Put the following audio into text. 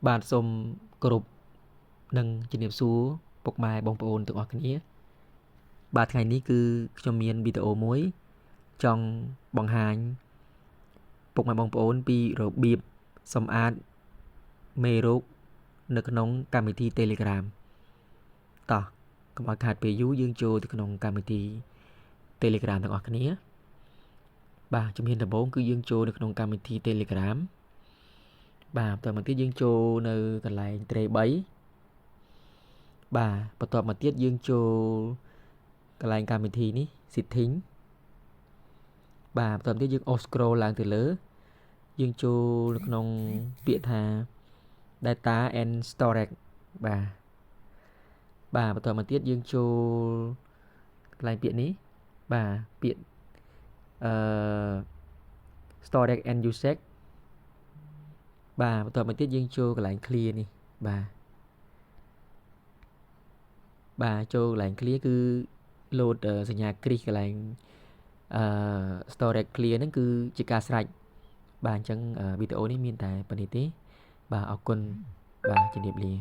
បាទសូមគោរពនិងជំរាបសួរពុកម៉ែបងប្អូនទាំងអស់គ្នាបាទថ្ងៃនេះគឺខ្ញុំមានវីដេអូមួយចង់បង្ហាញពុកម៉ែបងប្អូនពីរបៀបសម្អាតមេរោគនៅក្នុងកម្មវិធី Telegram តោះកុំឲ្យខាតពេលយូរយើងចូលទៅក្នុងកម្មវិធី Telegram ទាំងអស់គ្នាបាទជំហានដំបូងគឺយើងចូលនៅក្នុងកម្មវិធី Telegram បាទបន្តមកទៀតយើងចូលនៅកន្លែង tray 3បាទបន្ទាប់មកទៀតយើងចូលកន្លែងកម្មវិធីនេះ setting បាទបន្ទាប់ទៀតយើង scroll ឡើងទៅលើយើងចូលនៅក្នុងពាក្យថា data and storage បាទបន្ទាប់មកទៀតយើងចូលកន្លែងពាក្យនេះបាទពាក្យstorage and usage បាទបន្ទាប់មកទៀតយើងចូលកន្លែង clear នេះបាទចូលកន្លែង clear គឺ load សញ្ញាគ្រីសកន្លែងstorage clear ហ្នឹងគឺជាការស្រេចបាទអញ្ចឹងវីដេអូនេះមានតែប៉ុណ្្នេះទេបាទអរគុណបាទជំរាបលា